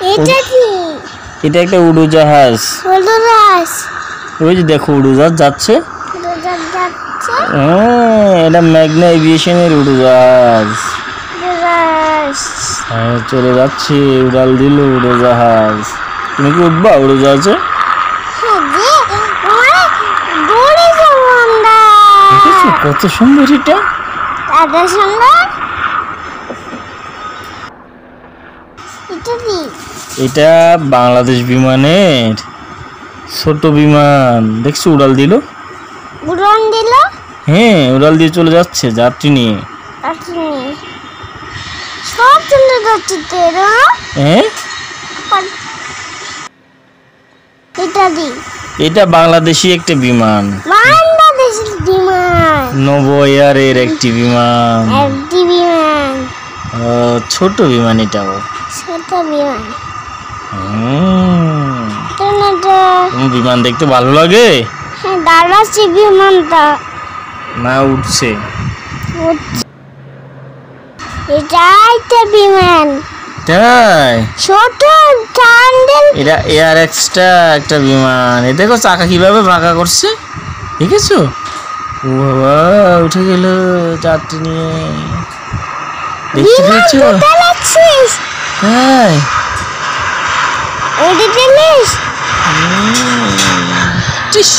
এটা কি? এটা একটা উড়োজাহাজ। উড়োজাহাজ। ওই যে দেখো উড়োজাহাজ যাচ্ছে। উড়োজাহাজ যাচ্ছে। হ্যাঁ, এটা ম্যাগনা এভিয়েশনের উড়োজাহাজ। উড়োজাহাজ। হ্যাঁ, চলে যাচ্ছে, উড়াল দিল উড়োজাহাজ। তুমি কি উঠবা উড়োজাহাজে? কত সুন্দর এটা। এত সুন্দর। এটা কি? এটা বাংলাদেশ বিমানের ছোট বিমান। দেখছো উড়াল দিল। উড়ান দিল। হ্যাঁ, উড়াল দিয়ে চলে যাচ্ছে যাত্রী নিয়ে। সব চলে যাচ্ছে তেরা। হ্যাঁ, এটা দি। এটা বাংলাদেশি একটা বিমান। বাংলাদেশের বিমান। নভো এয়ারের একটি বিমান। একটি বিমান। ছোট বিমান এটাও। ছোট বিমান। তোমার বিমান দেখতে ভালো লাগে? হ্যাঁ, দাঁড়াচ্ছি বিমানটা। না, উঠছে। এটাই তো বিমান। তাই? ছোট টান্ডেল। এটা এয়ার এক্সট্রা একটা বিমান। এ দেখো চাকা কিভাবে বাঁকা করছে, দেখেছো? ও বাবা, উঠে গেল যাত্রী নিয়ে। দেখতে পেয়েছো? তাই? উড়ে গেলিস? টিস।